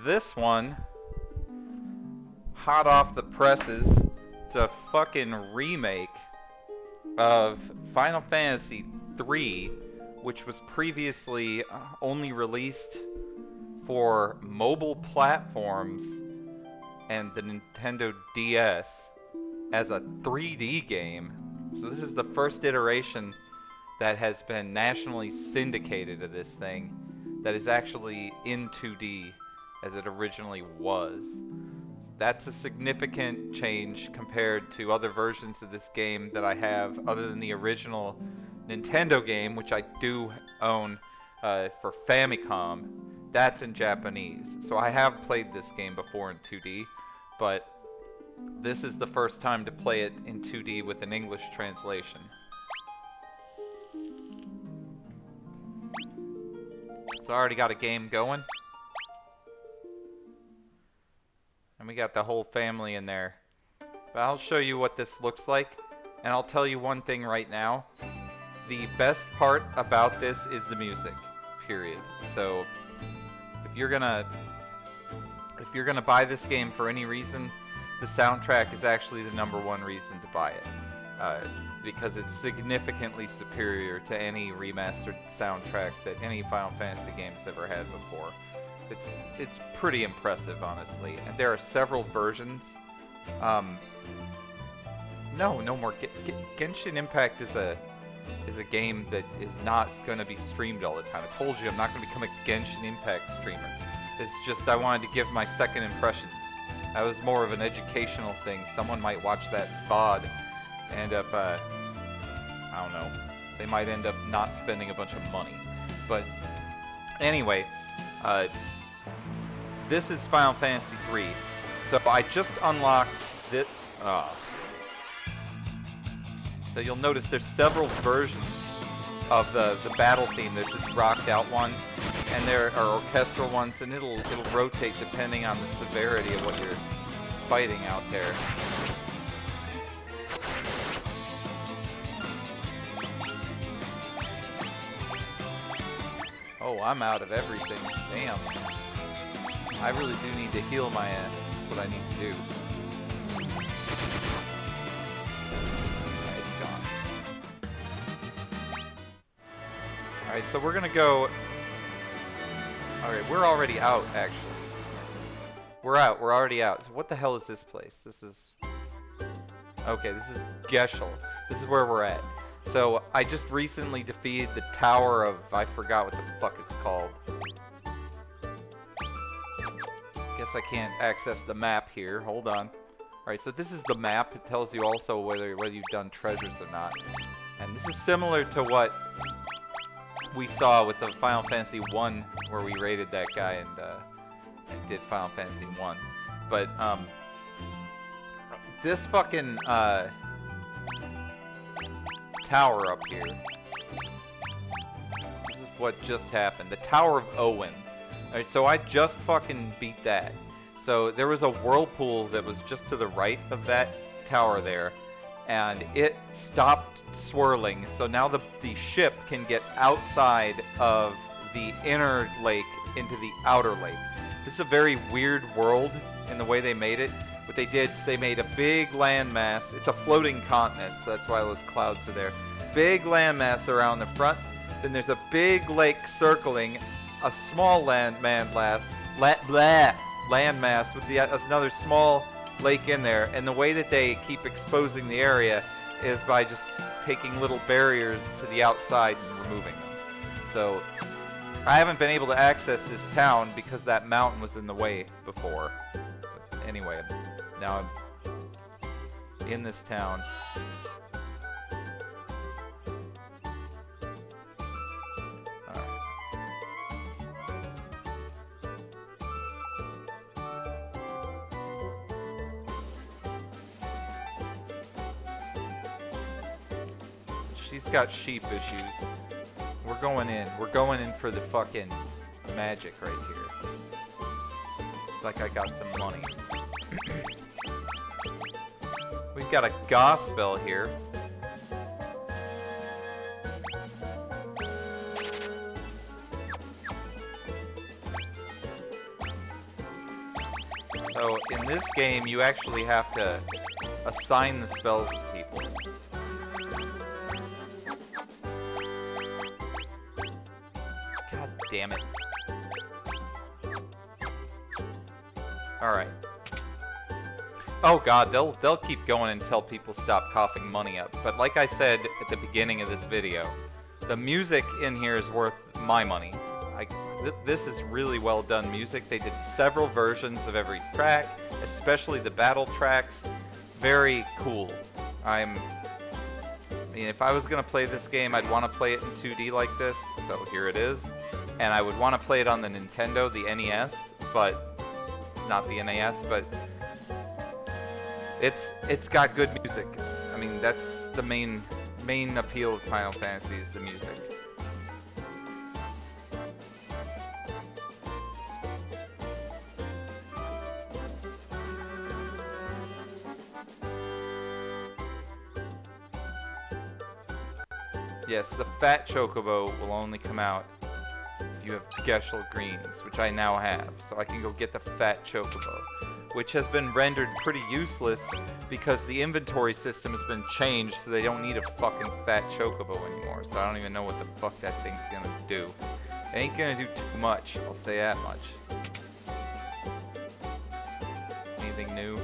this one, hot off the presses, it's a fucking remake of Final Fantasy III, which was previously only released for mobile platforms and the Nintendo DS as a 3D game. So this is the first iteration that has been nationally syndicated of this thing that is actually in 2D as it originally was. That's a significant change compared to other versions of this game that I have, other than the original Nintendo game, which I do own for Famicom. That's in Japanese. So I have played this game before in 2D, but this is the first time to play it in 2D with an English translation. So I already got a game going. And we got the whole family in there. But I'll show you what this looks like. And I'll tell you one thing right now. The best part about this is the music. Period. So if you're gonna buy this game for any reason, the soundtrack is actually the #1 reason to buy it. Because it's significantly superior to any remastered soundtrack that any Final Fantasy game's ever had before. It's pretty impressive, honestly. And there are several versions. No more. Genshin Impact is a game that is not going to be streamed all the time. I told you I'm not going to become a Genshin Impact streamer. It's just I wanted to give my second impressions. That was more of an educational thing. Someone might watch that VOD and end up, I don't know, they might end up not spending a bunch of money. But anyway, this is Final Fantasy III. So I just unlocked this. So you'll notice there's several versions of the battle theme. There's this rocked out one, and there are orchestral ones, and it'll rotate depending on the severity of what you're fighting out there. Oh, I'm out of everything. Damn. I really do need to heal my ass. That's what I need to do. It's gone. Alright, so we're gonna go... Alright, we're already out, actually. We're already out. So what the hell is this place? This is... Okay, this is Geshel. This is where we're at. So, I just recently defeated the Tower of... I forgot what the fuck it's called. Guess I can't access the map here. Hold on. Alright, so this is the map. It tells you also whether you've done treasures or not. And this is similar to what we saw with the Final Fantasy 1, where we raided that guy and did Final Fantasy 1. But, this fucking, tower up here. This is what just happened. The Tower of Owen. Alright, so I just fucking beat that. So there was a whirlpool that was just to the right of that tower there, and it stopped swirling. So now the ship can get outside of the inner lake into the outer lake. This is a very weird world in the way they made it. What they did is they made a big landmass. It's a floating continent, so that's why those clouds are there. Big landmass around the front. Then there's a big lake circling a small landmass with another small lake in there. And the way that they keep exposing the area is by just taking little barriers to the outside and removing them. So I haven't been able to access this town because that mountain was in the way before. So anyway, now I'm in this town. Alright. She's got sheep issues. We're going in. We're going in for the fucking magic right here. Looks like I got some money. We've got a gospel here. So in this game, you actually have to assign the spells to people. God damn it. Alright. Oh god, they'll keep going until people stop coughing money up. But like I said at the beginning of this video, the music in here is worth my money. This is really well done music. They did several versions of every track, especially the battle tracks. Very cool. I mean, if I was gonna play this game, I'd want to play it in 2D like this. So here it is. And I would want to play it on the Nintendo, the NES, but not the NAS, but it's got good music. I mean, that's the main appeal of Final Fantasy is the music. Yes, the fat chocobo will only come out if you have Geshel greens, which I now have. So I can go get the fat chocobo, which has been rendered pretty useless because the inventory system has been changed so they don't need a fucking fat chocobo anymore. So I don't even know what the fuck that thing's gonna do. It ain't gonna do too much, I'll say that much. Anything new?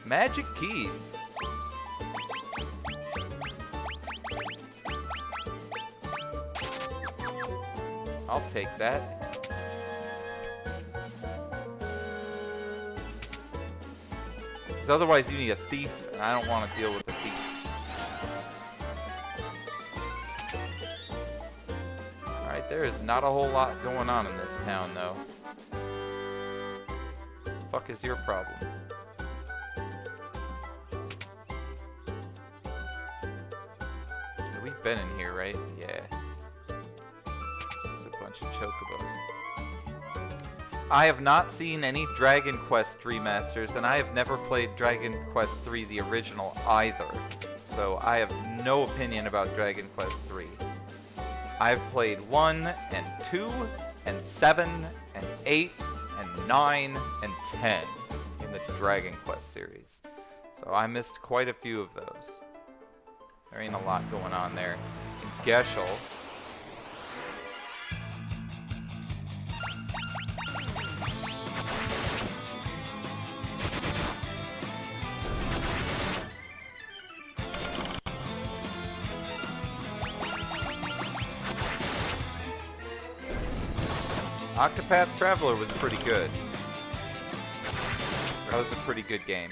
Magic keys. I'll take that. Because otherwise you need a thief, and I don't want to deal with a thief. Alright, there is not a whole lot going on in this town, though. Fuck is your problem? We've been in here, right? Yeah. Chocobos. I have not seen any Dragon Quest remasters, and I have never played Dragon Quest III, the original, either. So I have no opinion about Dragon Quest III. I've played 1 and 2 and 7 and 8 and 9 and 10 in the Dragon Quest series. So I missed quite a few of those. There ain't a lot going on there. In Geshel, Octopath Traveler was pretty good. That was a pretty good game.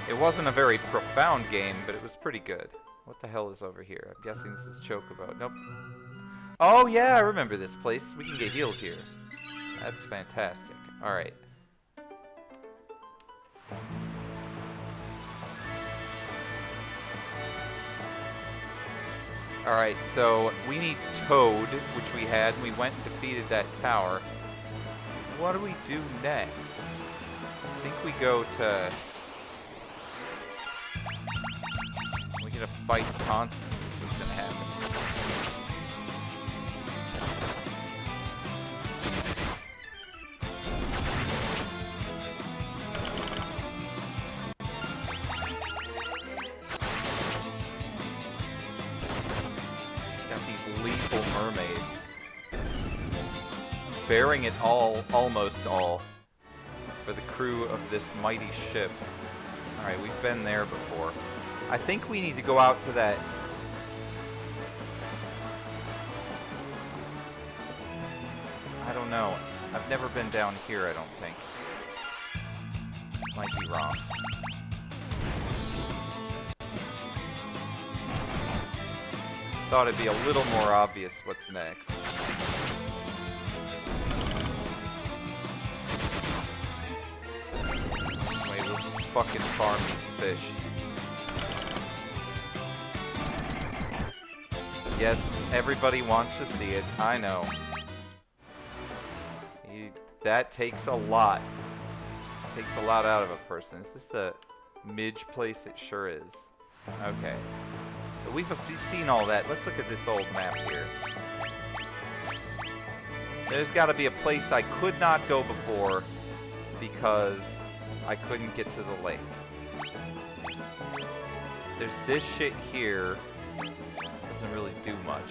It wasn't a very profound game, but it was pretty good. What the hell is over here? I'm guessing this is Chocobo. Nope. Oh yeah, I remember this place. We can get healed here. That's fantastic. Alright. Alright, so we need Toad, which we had, and we went and defeated that tower. What do we do next? I think we go to... we get a fight constantly. What's gonna happen? Mermaids. Bearing it all, almost all, for the crew of this mighty ship. Alright, we've been there before. I think we need to go out to that... I don't know. I've never been down here, I don't think. Might be wrong. Thought it'd be a little more obvious what's next. Wait, we'll just fucking farm these fish. Yes, everybody wants to see it, I know. That takes a lot. Takes a lot out of a person. Is this the Midge place? It sure is. Okay. We've seen all that. Let's look at this old map here. There's got to be a place I could not go before because I couldn't get to the lake. There's this shit here. Doesn't really do much.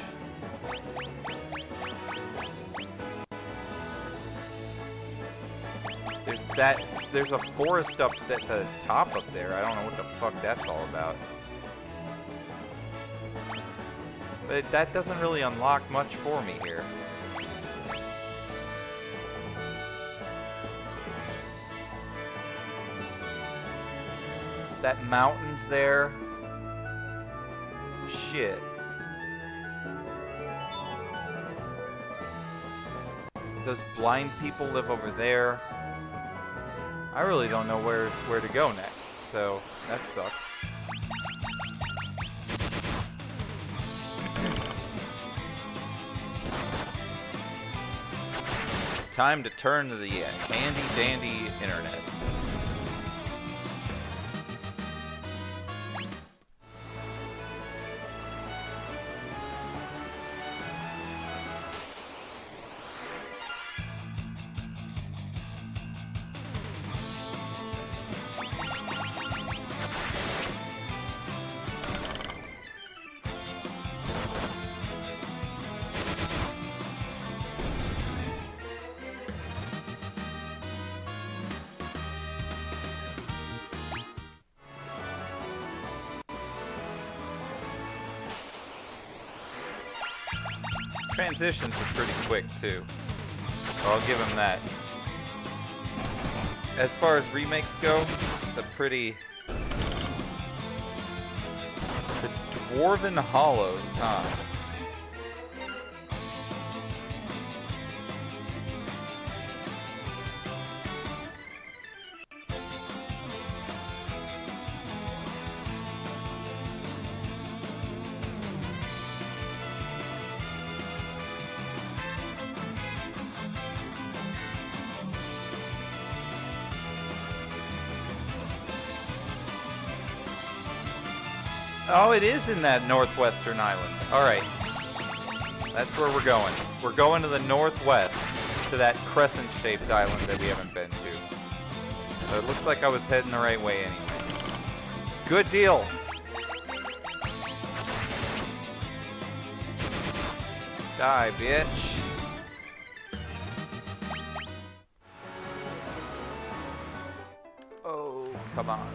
There's a forest up at the top up there. I don't know what the fuck that's all about. But that doesn't really unlock much for me here. That mountain's there. Shit. Those blind people live over there. I really don't know where to go next, so that sucks. Time to turn to the handy dandy internet. Transitions are pretty quick too, so I'll give him that. As far as remakes go, it's a pretty... The Dwarven Hollows, huh? Oh, it is in that northwestern island. Alright. That's where we're going. We're going to the northwest, to that crescent-shaped island that we haven't been to. So it looks like I was heading the right way anyway. Good deal! Die, bitch. Oh, come on.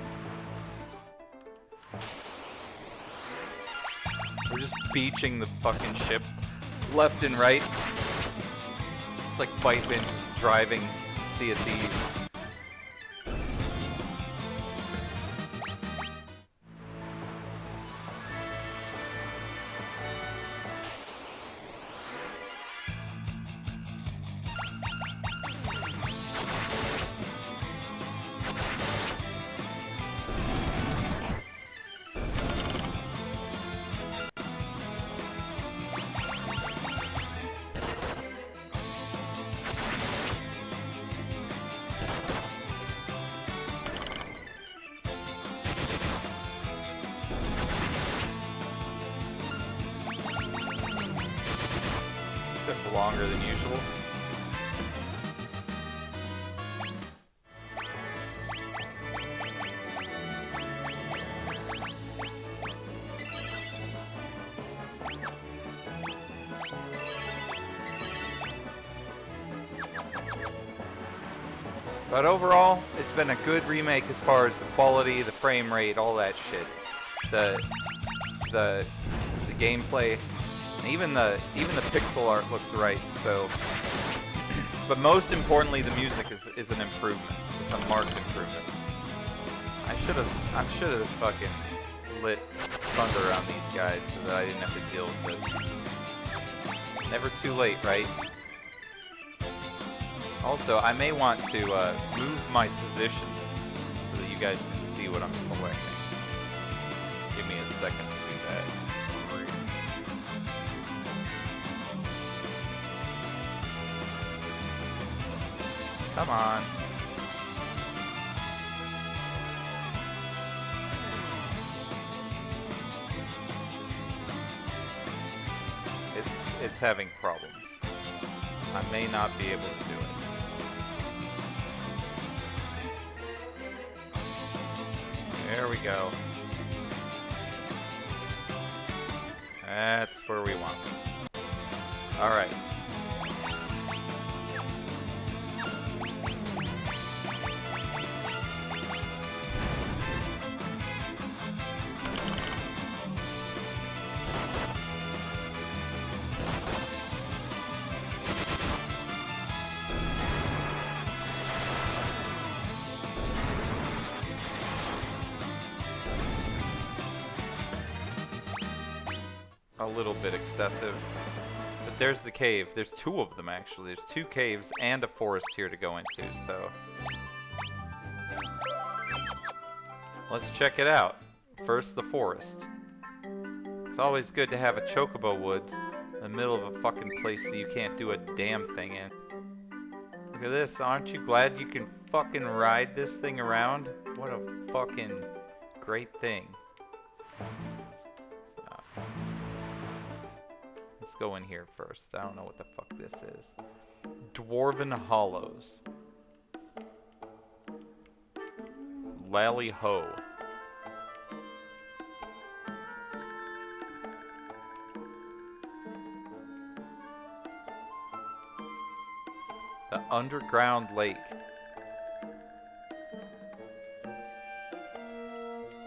We're just beaching the fucking ship left and right. It's like Fight Bin driving Sea of Thieves. Longer than usual. But overall, it's been a good remake as far as the quality, the frame rate, all that shit. The gameplay. And even the pixel art looks right, so... But most importantly, the music is an improvement. It's a marked improvement. I should have fucking lit thunder on these guys so that I didn't have to deal with this. Never too late, right? Also, I may want to move my position so that you guys can see what I'm selecting. Give me a second to do that. Come on. it's having problems. I may not be able to do it. There we go. That's where we want it. Alright. A little bit excessive. But there's the cave. There's two of them, actually. There's two caves and a forest here to go into, so... let's check it out. First, the forest. It's always good to have a chocobo woods in the middle of a fucking place that you can't do a damn thing in. Look at this. Aren't you glad you can fucking ride this thing around? What a fucking great thing. Let's go in here first. I don't know what the fuck this is. Dwarven Hollows. Lally Ho. The underground lake.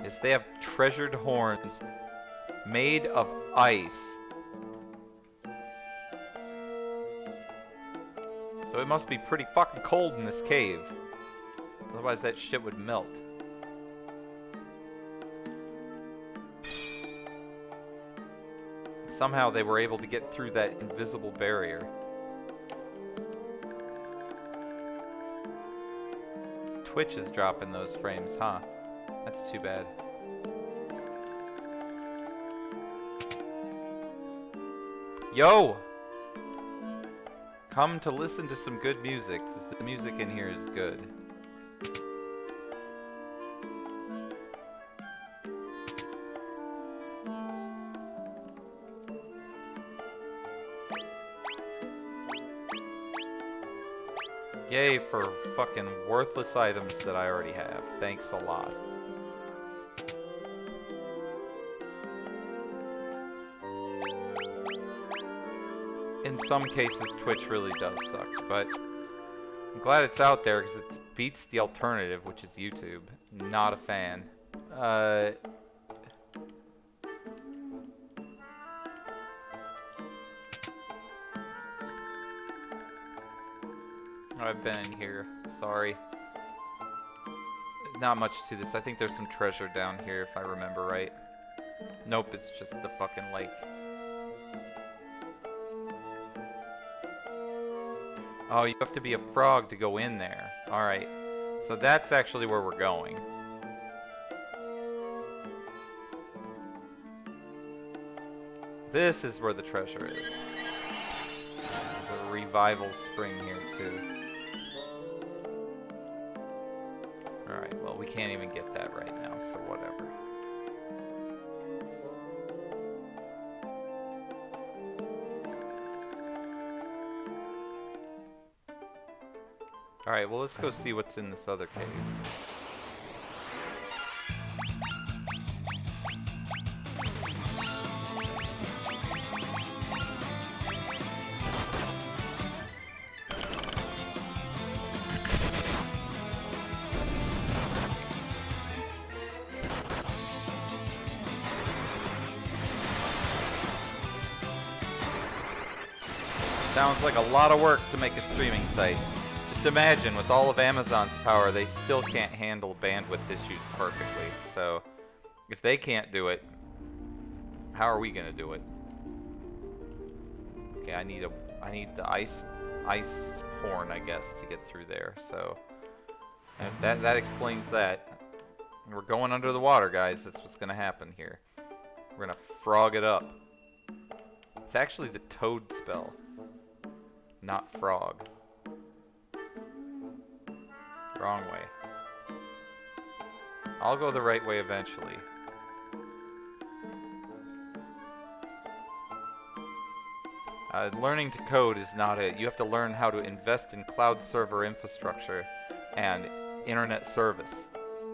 Is they have treasured horns made of ice. So it must be pretty fucking cold in this cave. Otherwise that shit would melt. Somehow they were able to get through that invisible barrier. Twitch is dropping those frames, huh? That's too bad. Yo! Come to listen to some good music. The music in here is good. Yay for fucking worthless items that I already have. Thanks a lot. In some cases, Twitch really does suck, but I'm glad it's out there because it beats the alternative, which is YouTube. Not a fan. I've been in here. Sorry. Not much to this. I think there's some treasure down here if I remember right. Nope, it's just the fucking lake. Oh, you have to be a frog to go in there. Alright. So that's actually where we're going. This is where the treasure is. There's a revival spring here too. Alright, well we can't even get that right now, so whatever. Alright, well let's go see what's in this other cave. Sounds like a lot of work to make a streaming site. Just imagine, with all of Amazon's power, they still can't handle bandwidth issues perfectly. So, if they can't do it, how are we gonna do it? Okay, I need the ice horn, I guess, to get through there. So, and that explains that. We're going under the water, guys. That's what's gonna happen here. We're gonna frog it up. It's actually the toad spell, not frog. Wrong way. I'll go the right way eventually. Learning to code is not it. You have to learn how to invest in cloud server infrastructure and internet service.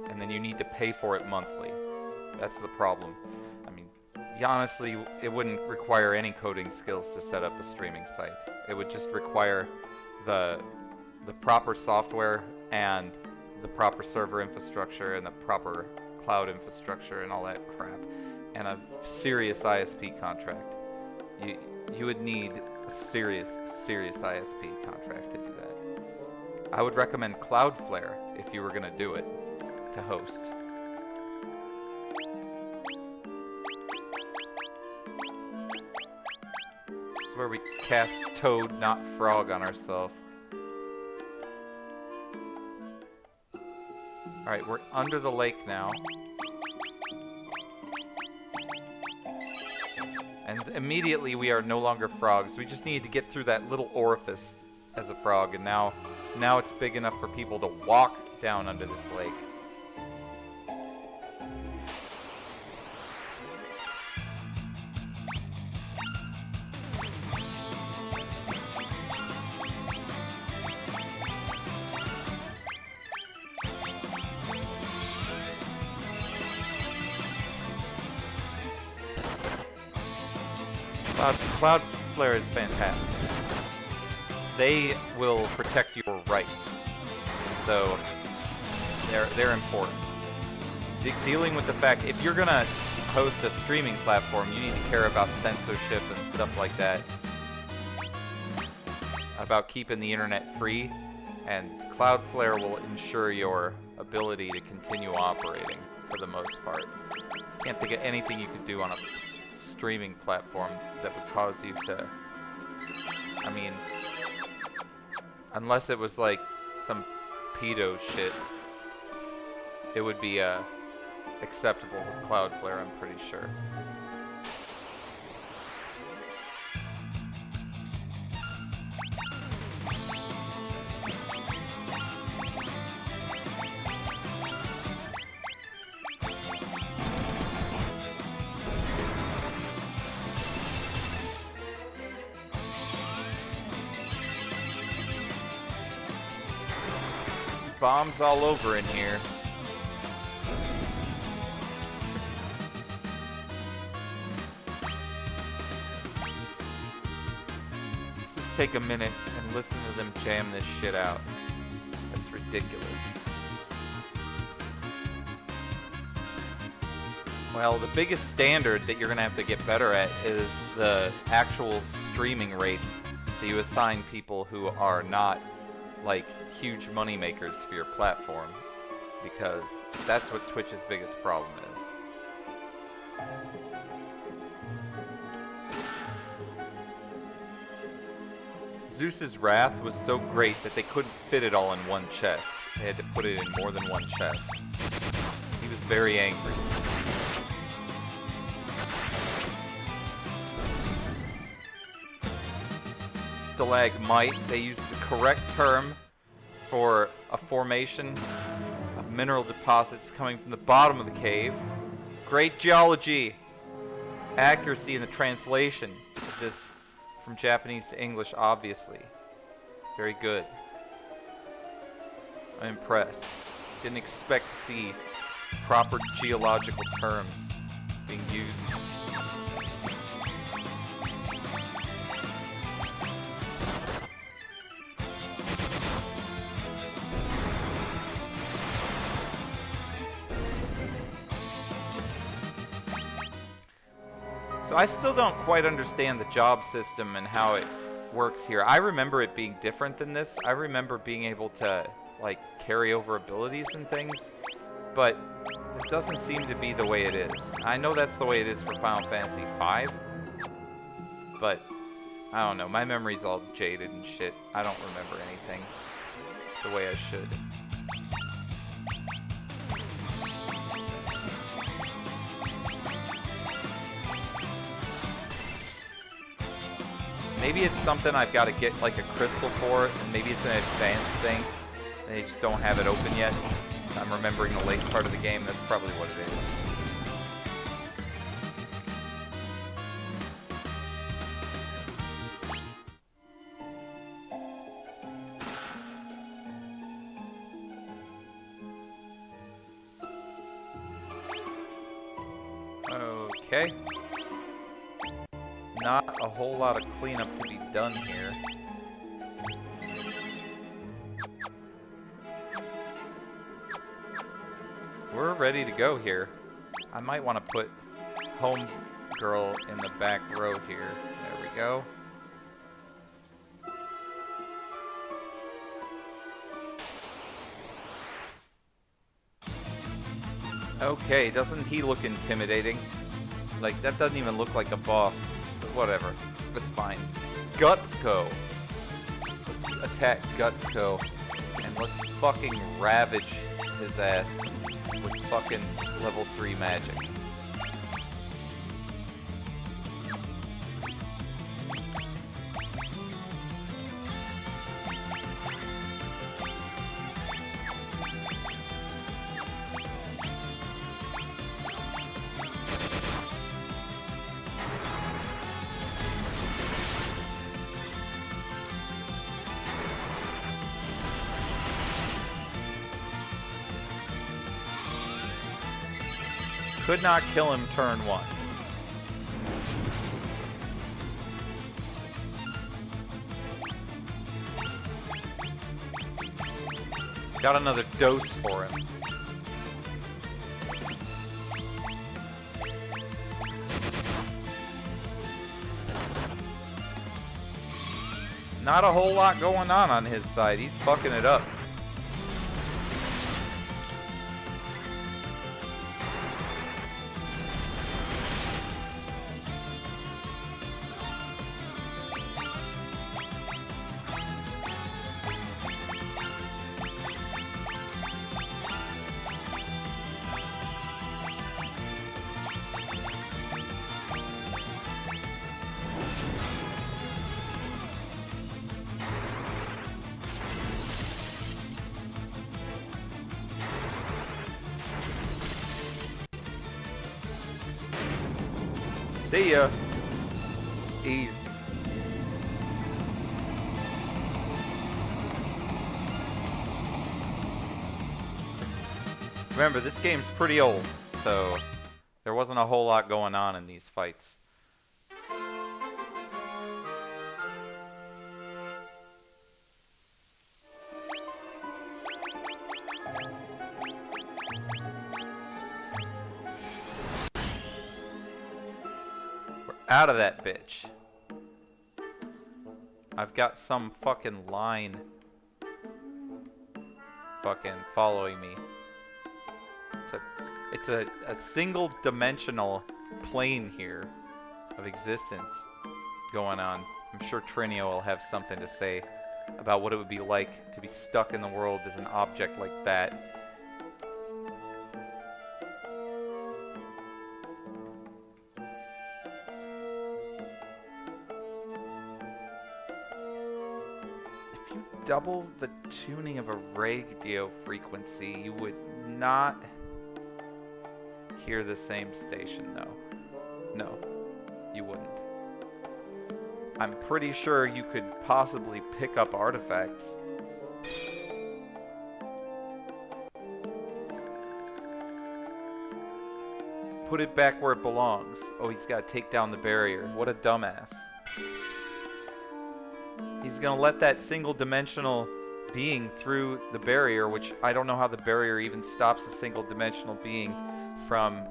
And then you need to pay for it monthly. That's the problem. I mean, honestly, it wouldn't require any coding skills to set up a streaming site. It would just require the proper software and the proper server infrastructure and the proper cloud infrastructure and all that crap, and a serious ISP contract. You would need a serious ISP contract to do that. I would recommend Cloudflare if you were going to do it, to host. This is where we cast Toad, not Frog, on ourselves. Alright, we're under the lake now. And immediately we are no longer frogs. We just need to get through that little orifice as a frog, and now it's big enough for people to walk down under this lake. Cloudflare is fantastic. They will protect your rights, so they're important. Dealing with the fact, if you're gonna host a streaming platform, you need to care about censorship and stuff like that, about keeping the internet free, and Cloudflare will ensure your ability to continue operating for the most part. Can't think of anything you could do on a streaming platform that would cause you to, I mean, unless it was like some pedo shit, it would be acceptable with Cloudflare, I'm pretty sure. Bombs all over in here. Let's just take a minute and listen to them jam this shit out. That's ridiculous. Well, the biggest standard that you're gonna have to get better at is the actual streaming rates that you assign people who are not like huge money makers for your platform, because that's what Twitch's biggest problem is. Zeus's wrath was so great that they couldn't fit it all in one chest. They had to put it in more than one chest. He was very angry. Stalagmite, they used the correct term for a formation of mineral deposits coming from the bottom of the cave. Great geology! Accuracy in the translation of this from Japanese to English, obviously. Very good. I'm impressed. Didn't expect to see proper geological terms being used. So I still don't quite understand the job system and how it works here. I remember it being different than this. I remember being able to, like, carry over abilities and things, but it doesn't seem to be the way it is. I know that's the way it is for Final Fantasy V, but I don't know. My memory's all jaded and shit. I don't remember anything the way I should. Maybe it's something I've got to get like a crystal for, and maybe it's an advanced thing, and they just don't have it open yet. I'm remembering the late part of the game, that's probably what it is. Okay. Not a whole lot of cleanup to be done here. We're ready to go here. I might want to put Home Girl in the back row here. There we go. Okay, doesn't he look intimidating? Like, that doesn't even look like a boss. But whatever. It's fine. Gutsco! Let's attack Gutsco. And let's fucking ravage his ass with fucking level 3 magic. Could not kill him turn 1. Got another dose for him. Not a whole lot going on his side. He's fucking it up. See ya. Easy. Remember, this game's pretty old, so there wasn't a whole lot going on in these fights. Out of that bitch. I've got some fucking line fucking following me. It's a single dimensional plane here of existence going on. I'm sure Trinio will have something to say about what it would be like to be stuck in the world as an object like that. Double the tuning of a radio frequency, you would not hear the same station, though. No, you wouldn't. I'm pretty sure you could possibly pick up artifacts. Put it back where it belongs. Oh, he's got to take down the barrier. What a dumbass. He's gonna let that single-dimensional being through the barrier, which I don't know how the barrier even stops a single-dimensional being from...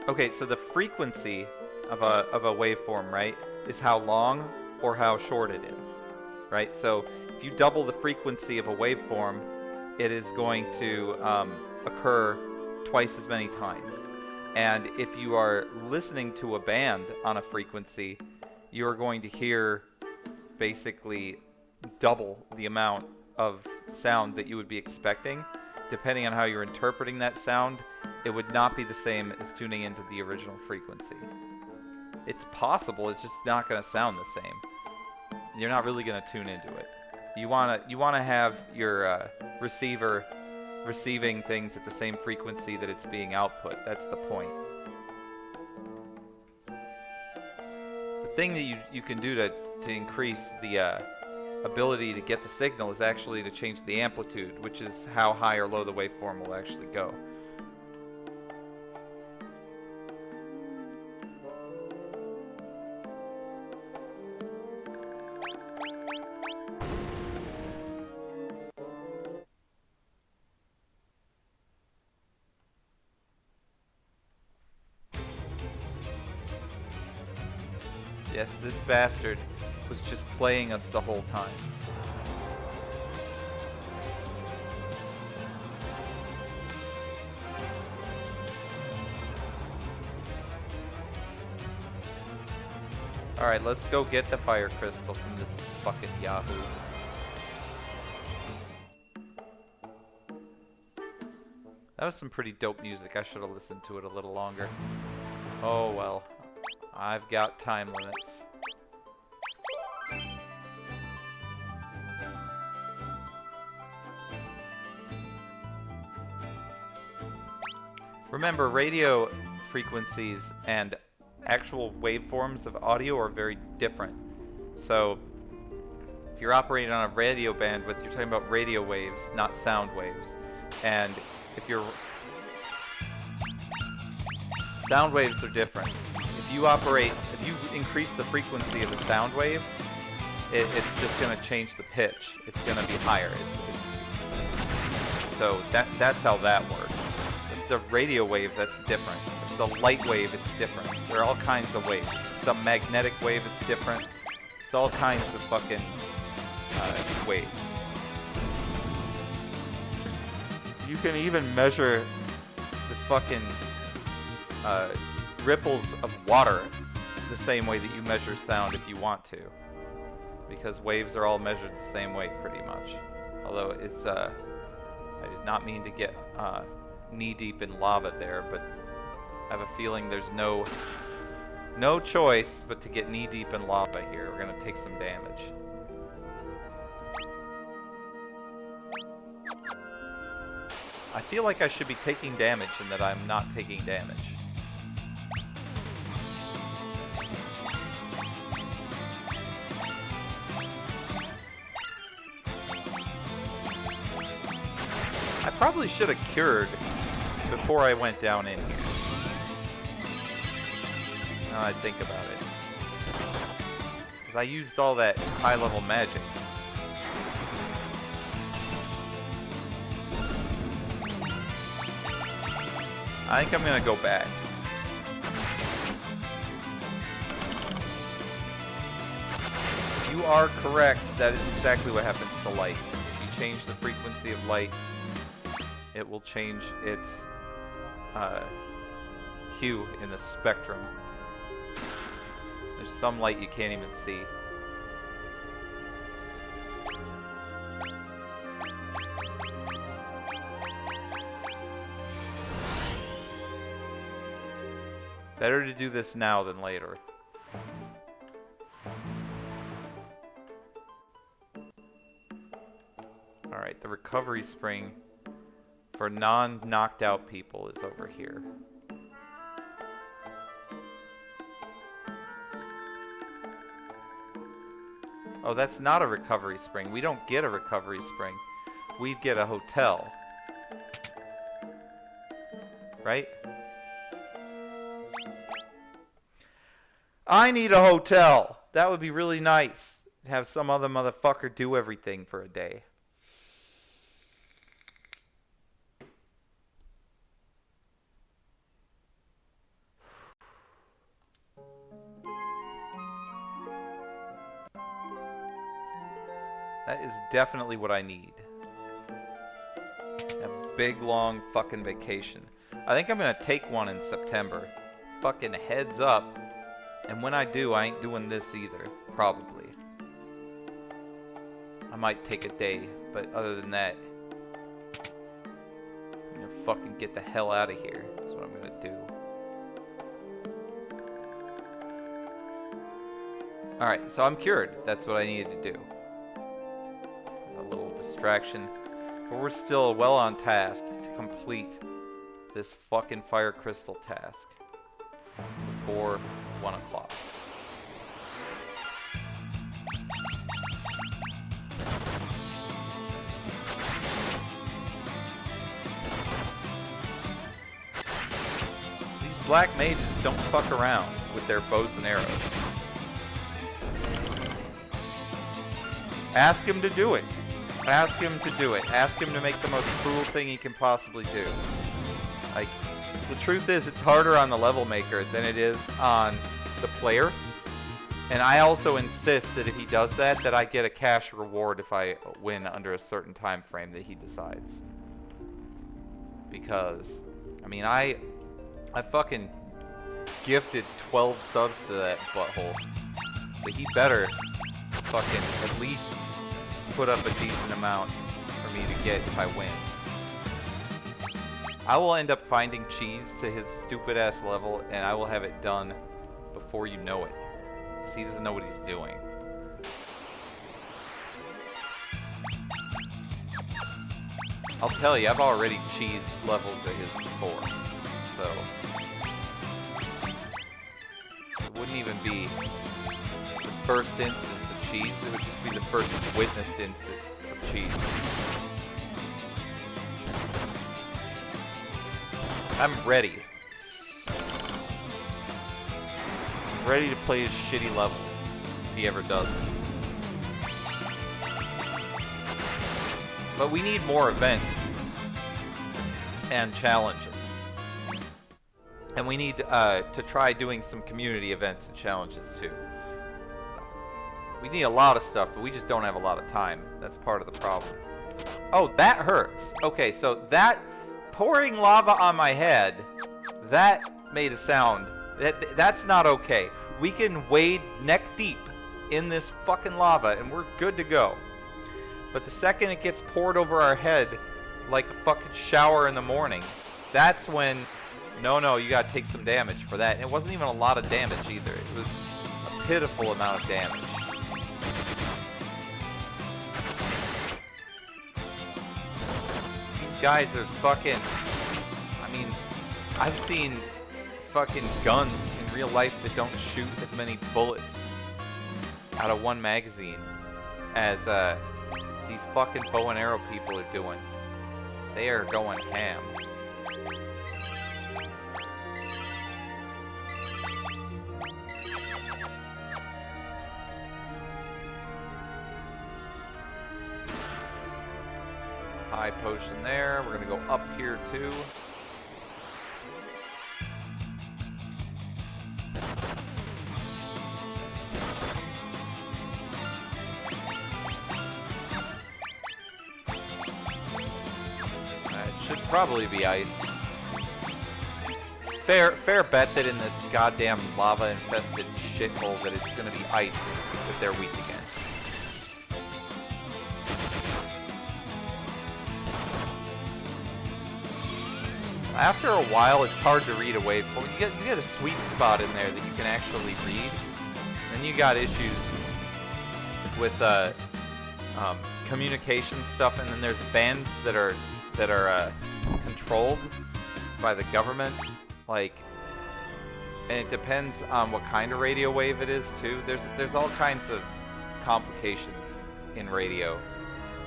Okay, so the frequency of a waveform, right, is how long or how short it is, right? So if you double the frequency of a waveform, it is going to occur twice as many times. And if you are listening to a band on a frequency, you are going to hear basically double the amount of sound that you would be expecting. Depending on how you're interpreting that sound, it would not be the same as tuning into the original frequency. It's possible, it's just not going to sound the same. You're not really going to tune into it. You want to have your receiver receiving things at the same frequency that it's being output. That's the point. The thing that you can do to increase the ability to get the signal is actually to change the amplitude, which is how high or low the waveform will actually go. Yes, this bastard was just playing us the whole time. Alright, let's go get the fire crystal from this fucking Yahoo. That was some pretty dope music. I should have listened to it a little longer. Oh well. I've got time limits. Remember, radio frequencies and actual waveforms of audio are very different. So, if you're operating on a radio bandwidth, you're talking about radio waves, not sound waves. And if you're... sound waves are different. If you increase the frequency of a sound wave, it's just going to change the pitch. It's going to be higher. So that's how that works. It's the radio wave that's different. It's the light wave, it's different. There are all kinds of waves. It's a magnetic wave, it's different. It's all kinds of fucking waves. You can even measure the fucking ripples of water the same way that you measure sound if you want to, because waves are all measured the same way pretty much. Although it's I did not mean to get knee deep in lava there, but I have a feeling there's no choice but to get knee deep in lava here. We're gonna take some damage. I feel like I should be taking damage and that I'm not taking damage. I probably should have cured before I went down in here. Now I think about it. Because I used all that high-level magic. I think I'm gonna go back. You are correct. That is exactly what happens to light. If you change the frequency of light, it will change its hue in the spectrum. There's some light you can't even see. Better to do this now than later. Alright, the recovery spring for non-knocked out people is over here. Oh, that's not a recovery spring. We don't get a recovery spring. We get a hotel. Right? I need a hotel. That would be really nice. Have some other motherfucker do everything for a day. That is definitely what I need. A big, long fucking vacation. I think I'm gonna take one in September. Fucking heads up. And when I do, I ain't doing this either. Probably. I might take a day, but other than that, I'm gonna fucking get the hell out of here. That's what I'm gonna do. Alright, so I'm cured. That's what I needed to do. A little distraction. But we're still well on task to complete this fucking fire crystal task before 1 o'clock. black mages don't fuck around with their bows and arrows. Ask him to do it. Ask him to do it. Ask him to make the most cruel thing he can possibly do. Like, the truth is, it's harder on the level maker than it is on the player. And I also insist that if he does that, that I get a cash reward if I win under a certain time frame that he decides. Because, I mean, I fucking gifted 12 subs to that butthole. But he better fucking at least put up a decent amount for me to get if I win. I will end up finding cheese to his stupid ass level, and I will have it done before you know it. Because he doesn't know what he's doing. I'll tell you, I've already cheesed levels to his 4. So it wouldn't even be the first instance of cheese, it would just be the first witnessed instance of cheese. I'm ready. Ready to play his shitty level, if he ever does it. But we need more events and challenges. And we need to try doing some community events and challenges too. We need a lot of stuff, but we just don't have a lot of time. That's part of the problem. Oh, that hurts. Okay, so that pouring lava on my head, that made a sound. That's not okay. We can wade neck deep in this fucking lava and we're good to go. But the second it gets poured over our head like a fucking shower in the morning, that's when, no, you gotta take some damage for that. And it wasn't even a lot of damage either. It was a pitiful amount of damage. These guys are fucking, I mean, I've seen fucking guns in real life that don't shoot as many bullets out of one magazine as these fucking bow and arrow people are doing. They are going ham. High potion there. We're gonna go up here too. Probably be ice. Fair bet that in this goddamn lava infested shithole that it's gonna be ice that they're weak against. After a while, it's hard to read a waveform. You get a sweet spot in there that you can actually read. Then you got issues with communication stuff, and then there's bands that are controlled by the government, like, and it depends on what kind of radio wave it is too. There's all kinds of complications in radio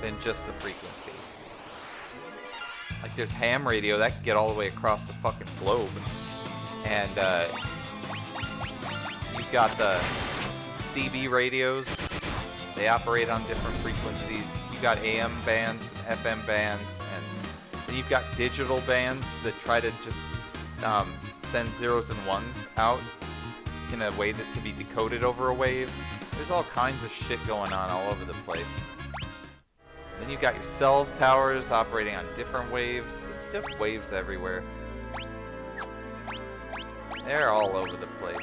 than just the frequency. Like there's ham radio that can get all the way across the fucking globe, and you've got the CB radios. They operate on different frequencies. You got AM bands, FM bands, and you've got digital bands that try to just send zeros and ones out in a way that can be decoded over a wave. There's all kinds of shit going on all over the place. Then you've got your cell towers operating on different waves. There's just waves everywhere. They're all over the place.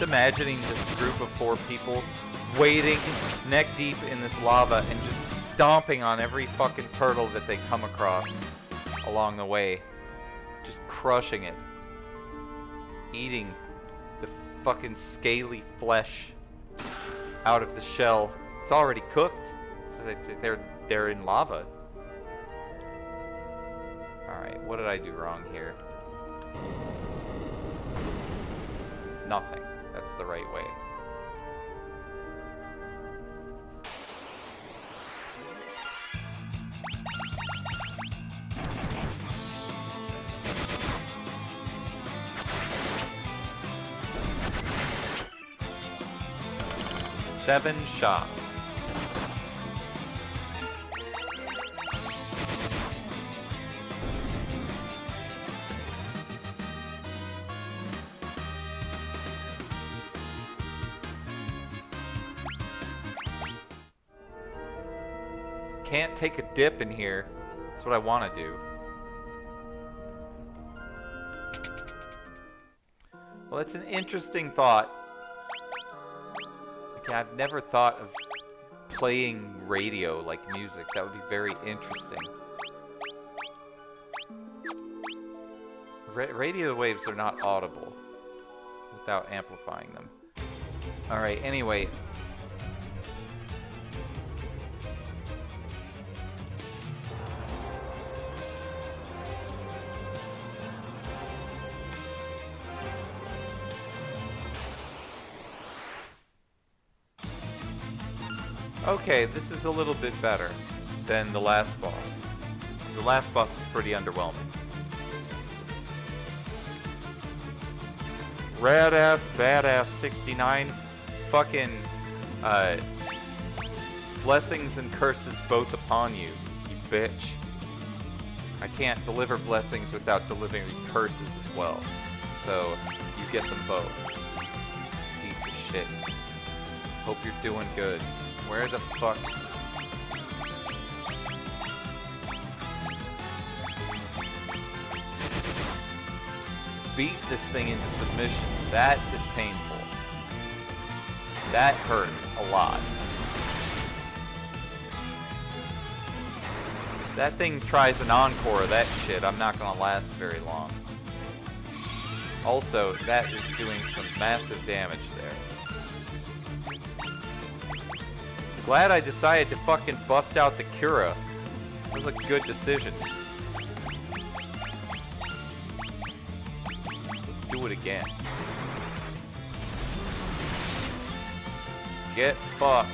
Imagining this group of 4 people wading neck deep in this lava and just stomping on every fucking turtle that they come across along the way, just crushing it, eating the fucking scaly flesh out of the shell. It's already cooked. They're in lava. All right, what did I do wrong here? Nothing. That's the right way. Seven shots. Can't take a dip in here. That's what I want to do. Well, that's an interesting thought. Okay, I've never thought of playing radio like music. That would be very interesting. Radio waves are not audible without amplifying them. Alright, anyway. Okay, this is a little bit better than the last boss. The last boss was pretty underwhelming. Radass, badass 69. Fucking, blessings and curses both upon you, you bitch. I can't deliver blessings without delivering curses as well. So, you get them both. Piece of shit. Hope you're doing good. Where the fuck? Beat this thing into submission. That is painful. That hurt a lot. If that thing tries an encore of that shit, I'm not gonna last very long. Also, that is doing some massive damage there. Glad I decided to fucking bust out the Cura. That was a good decision. Let's do it again. Get fucked.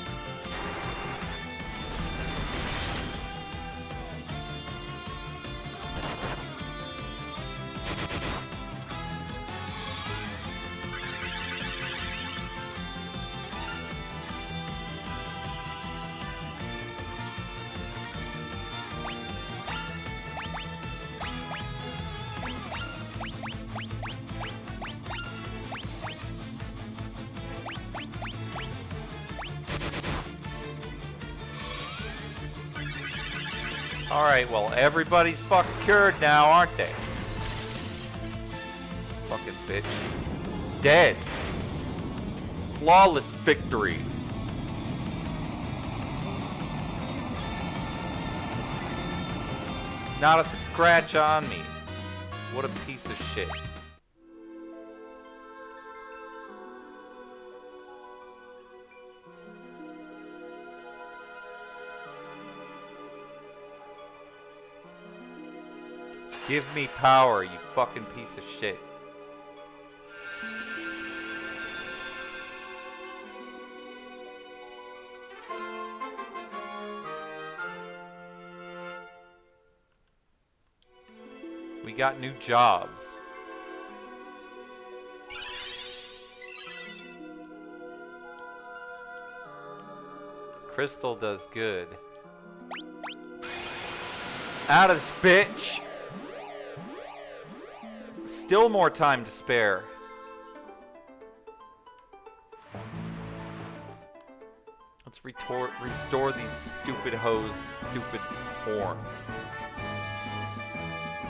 Alright, well, everybody's fucking cured now, aren't they? Fucking bitch. Dead. Flawless victory. Not a scratch on me. What a piece of shit. Give me power, you fucking piece of shit. We got new jobs. Crystal does good. Out of this bitch! Still more time to spare. Let's restore these stupid hoes' stupid horn.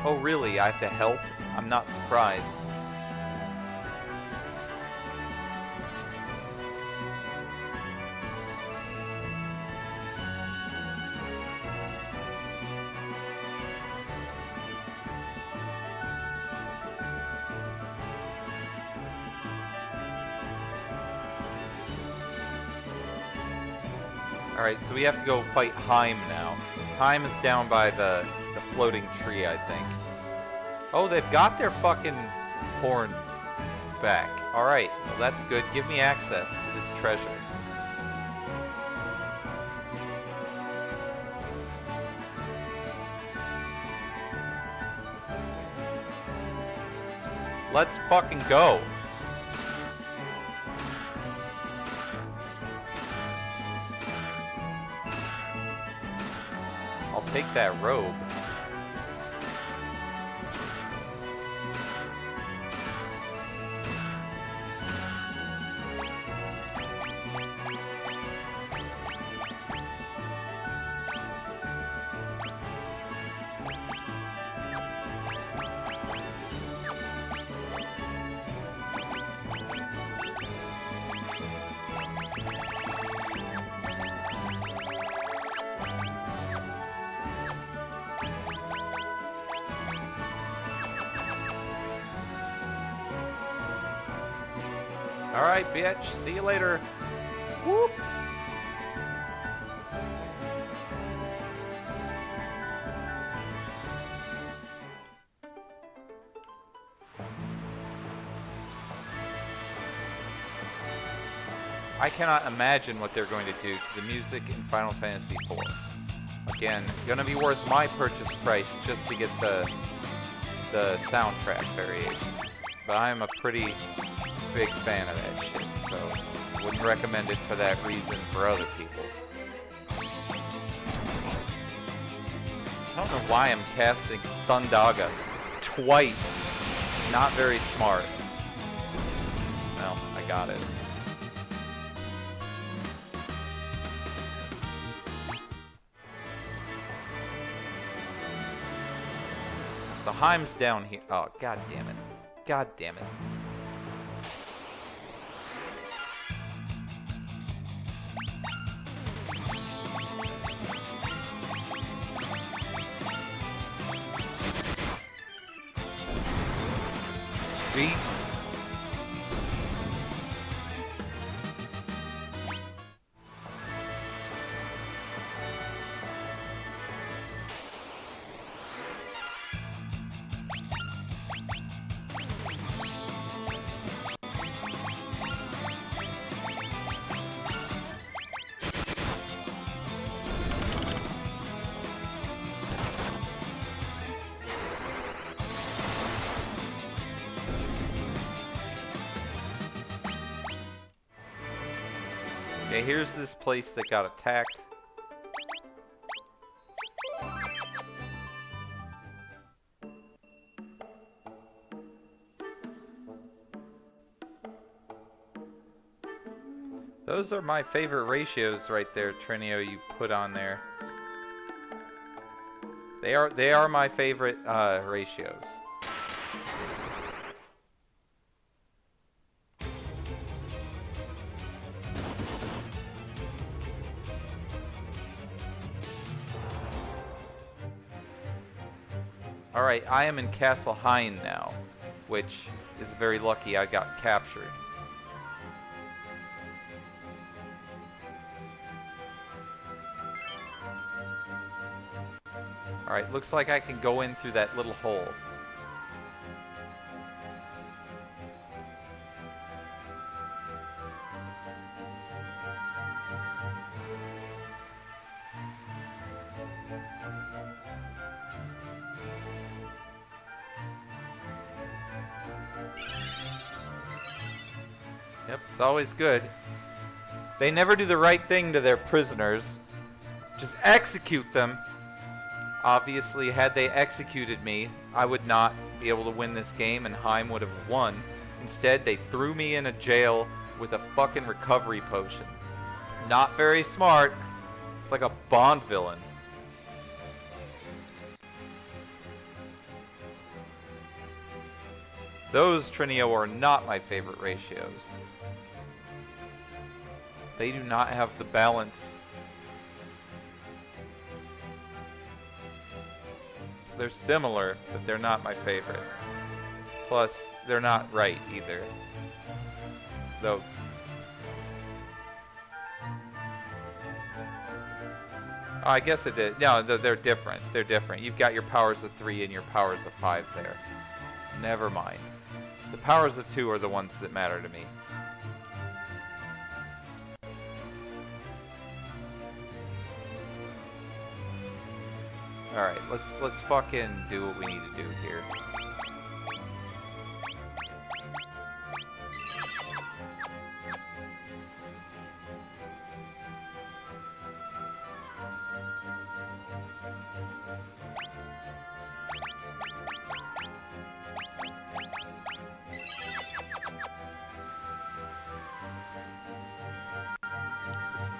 Oh really? I have to help? I'm not surprised. Alright, so we have to go fight Heim now. Heim is down by the floating tree, I think. Oh, they've got their fucking horns back. Alright, well that's good. Give me access to this treasure. Let's fucking go. I'll take that robe. Alright, bitch. See you later. Whoop. I cannot imagine what they're going to do to the music in Final Fantasy IV. Again, gonna be worth my purchase price just to get the soundtrack variation. But I am a pretty big fan of that shit, so wouldn't recommend it for that reason for other people. I don't know why I'm casting Thundaga twice. Not very smart. Well, I got it. The Heim's down here. Oh, god damn it. God damn it. See? Okay, here's this place that got attacked. Those are my favorite ratios right there, Trinio, you put on there. They are my favorite ratios. Alright, I am in Castle Hein now, which is very lucky I got captured. Alright, looks like I can go in through that little hole. Yep, it's always good. They never do the right thing to their prisoners. Just execute them. Obviously, had they executed me, I would not be able to win this game and Heim would have won. Instead, they threw me in a jail with a fucking recovery potion. Not very smart. It's like a Bond villain. Those, Trinio, are not my favorite ratios. They do not have the balance. They're similar, but they're not my favorite. Plus, they're not right either. Though. Oh, I guess it did. No, they're different. They're different. You've got your powers of 3 and your powers of 5 there. Never mind. The powers of 2 are the ones that matter to me. Alright, let's fucking do what we need to do here.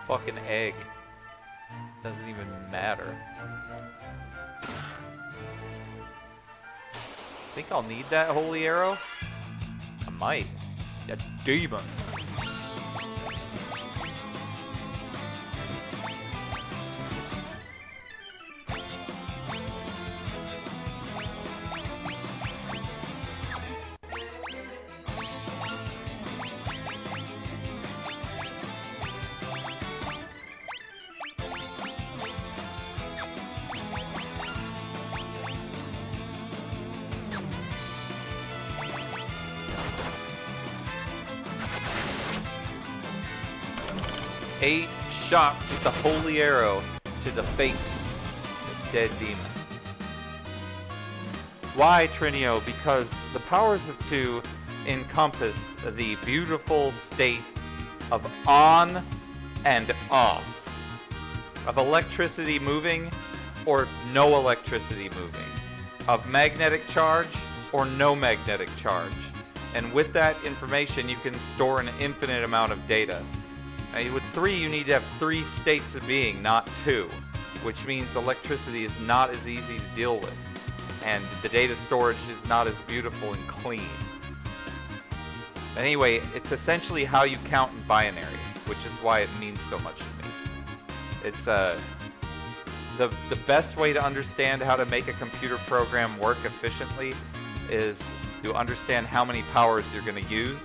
Fucking egg. Doesn't even matter. Think I'll need that holy arrow? I might. Yeah, demon. Eight shots with the holy arrow to the face of the dead demon. Why, Trinio? Because the powers of 2 encompass the beautiful state of on and off, of electricity moving or no electricity moving, of magnetic charge or no magnetic charge. And with that information, you can store an infinite amount of data. Now, with 3, you need to have 3 states of being, not 2, which means electricity is not as easy to deal with, and the data storage is not as beautiful and clean. Anyway, it's essentially how you count in binary, which is why it means so much to me. It's the best way to understand how to make a computer program work efficiently is to understand how many powers you're going to use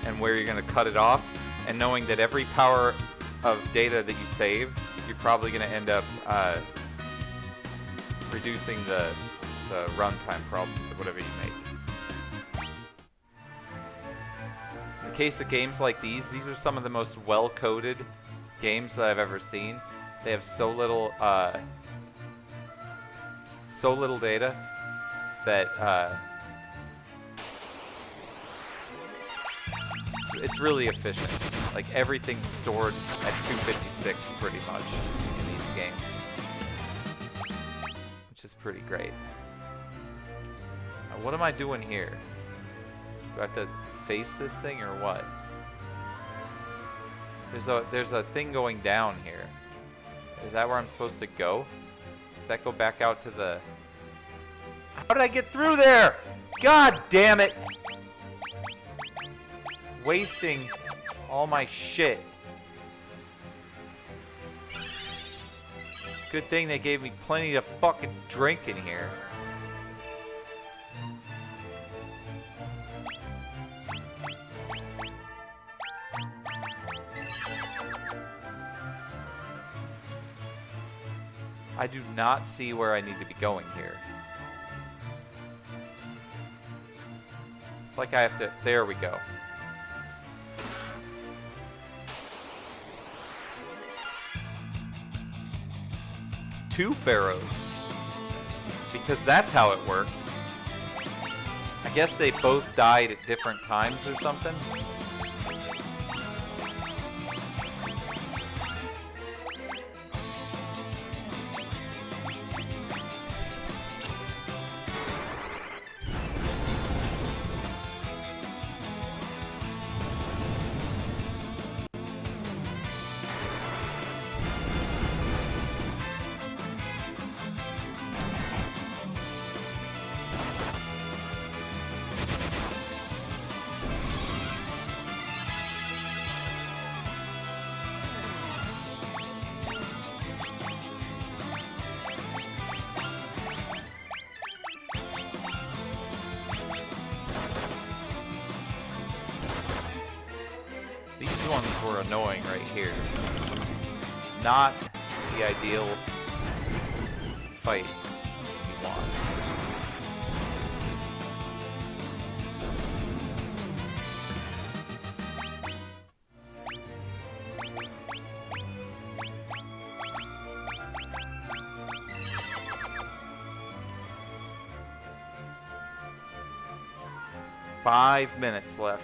and where you're going to cut it off. And knowing that every power of data that you save, you're probably going to end up reducing the runtime problems of whatever you make. In the case of games like these are some of the most well-coded games that I've ever seen. They have so little data that it's really efficient. Like, everything's stored at 256 pretty much in these games, which is pretty great. Now, what am I doing here? Do I have to face this thing or what? There's a thing going down here. Is that where I'm supposed to go? Does that go back out to the... How did I get through there? God damn it! Wasting all my shit. Good thing they gave me plenty to fucking drink in here. I do not see where I need to be going here. It's like I have to... There we go. Two pharaohs, because that's how it worked. I guess they both died at different times or something. These ones were annoying right here. Not the ideal fight he wants. Five minutes left.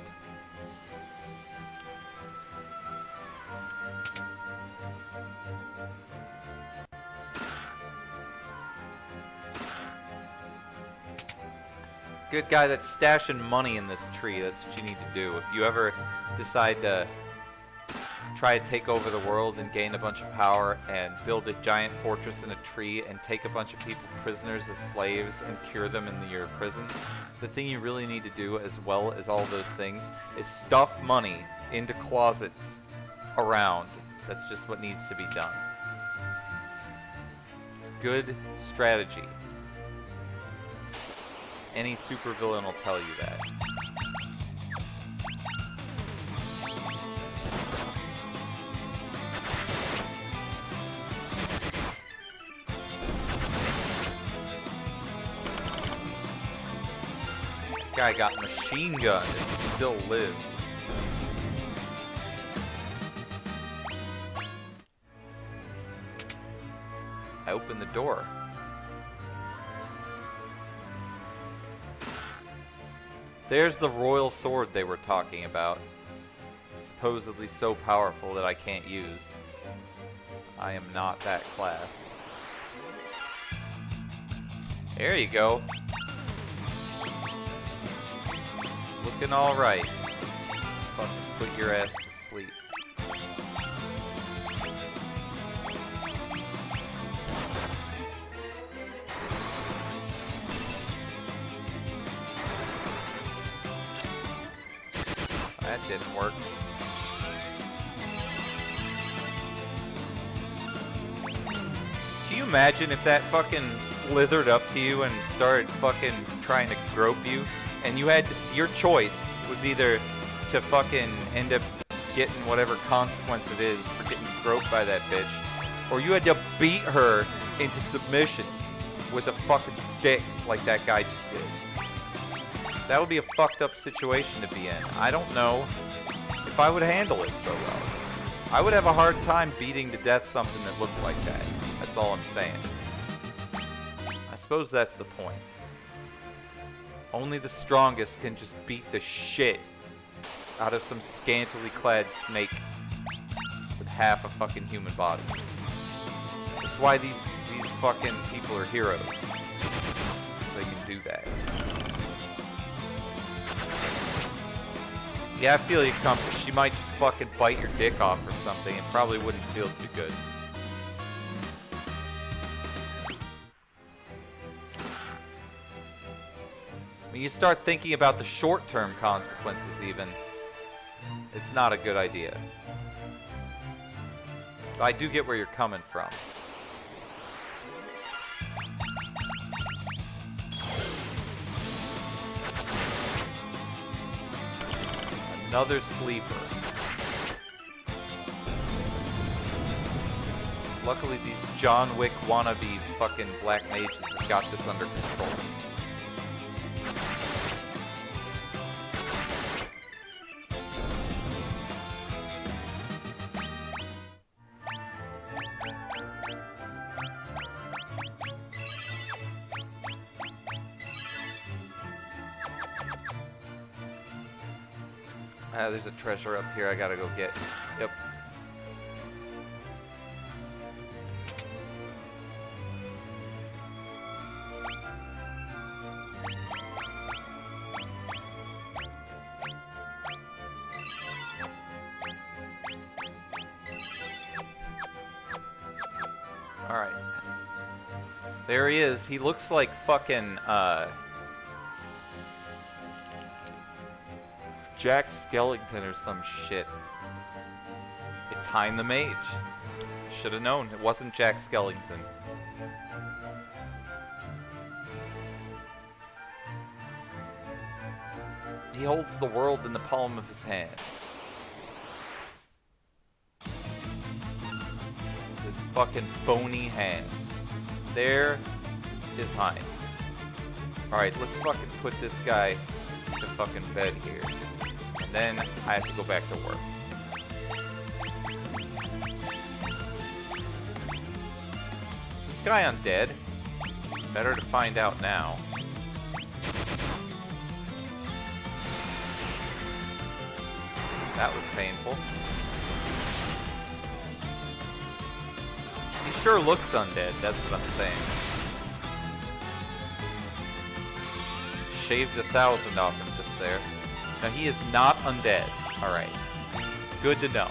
Good guy that's stashing money in this tree. That's what you need to do. If you ever decide to try to take over the world and gain a bunch of power and build a giant fortress in a tree and take a bunch of people prisoners as slaves and cure them in your prison, the thing you really need to do, as well as all those things, is stuff money into closets around. That's just what needs to be done. It's good strategy. Any supervillain will tell you that. Guy got machine gun and still lives. I opened the door. There's the royal sword they were talking about. Supposedly so powerful that I can't use. I am not that class. There you go. Looking alright. Fucking put your ass to sleep. That didn't work. Can you imagine if that fucking slithered up to you and started fucking trying to grope you? And you had, your choice was either to fucking end up getting whatever consequence it is for getting groped by that bitch, or you had to beat her into submission with a fucking stick like that guy just did. That would be a fucked up situation to be in. I don't know if I would handle it so well. I would have a hard time beating to death something that looked like that. That's all I'm saying. I suppose that's the point. Only the strongest can just beat the shit out of some scantily clad snake with half a fucking human body. That's why these fucking people are heroes. They can do that. Yeah, I feel you, Compass. She might just fucking bite your dick off or something. It probably wouldn't feel too good. When you start thinking about the short-term consequences even, it's not a good idea. But I do get where you're coming from. Another sleeper. Luckily these John Wick wannabe fucking black mages have got this under control. There's a treasure up here I gotta go get. Yep. Alright. There he is. He looks like fucking, Jack Skellington or some shit. It's Hein the Mage. Should have known. It wasn't Jack Skellington. He holds the world in the palm of his hand. His fucking bony hand. There is Heinz. Alright, let's fucking put this guy to fucking bed here. And then I have to go back to work. Is this guy undead? Better to find out now. That was painful. He sure looks undead, that's what I'm saying. Shaved 1,000 off him just there. Now he is not undead. Alright. Good to know.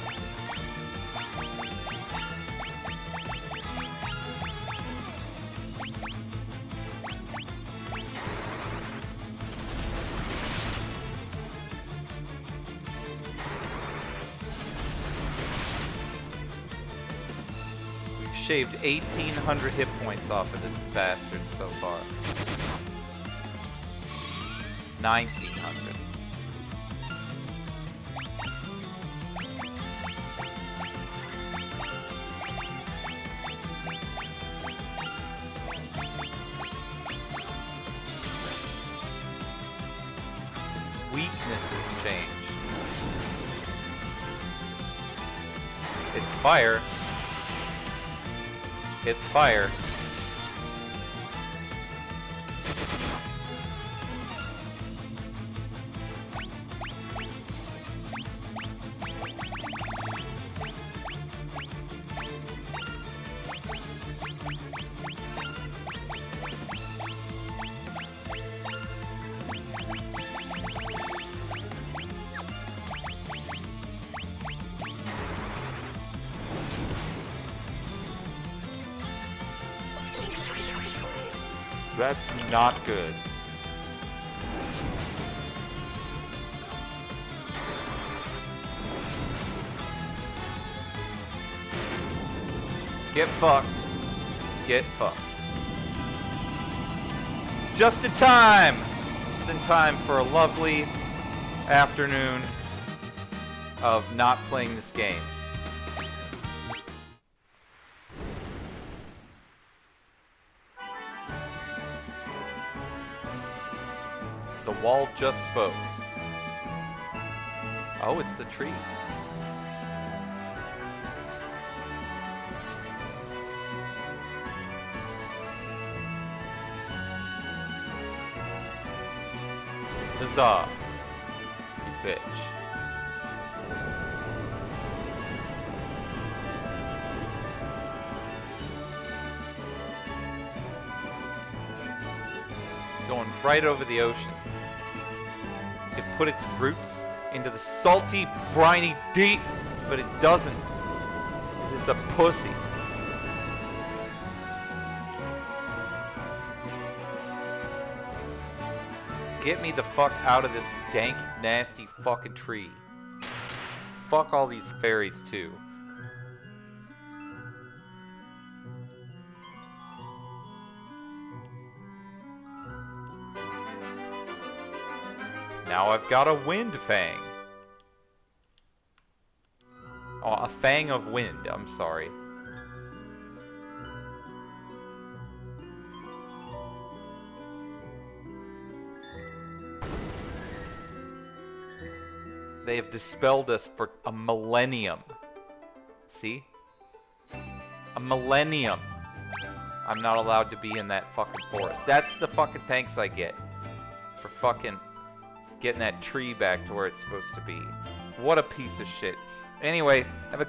Shaved 1,800 hit points off of this bastard so far. 1,900. His weaknesses change. It's fire. It's fire. That's not good. Get fucked. Get fucked. Just in time! Just in time for a lovely afternoon of not playing this game. The wall just spoke. Oh, it's the tree. Huzzah, you bitch. Going right over the ocean. It put its roots into the salty, briny deep, but it doesn't. It is a pussy. Get me the fuck out of this dank, nasty fucking tree. Fuck all these fairies too. Now I've got a wind fang. Oh, a fang of wind, I'm sorry. They have dispelled us for a millennium. See? A millennium. I'm not allowed to be in that fucking forest. That's the fucking thanks I get for fucking getting that tree back to where it's supposed to be. What a piece of shit. Anyway, have a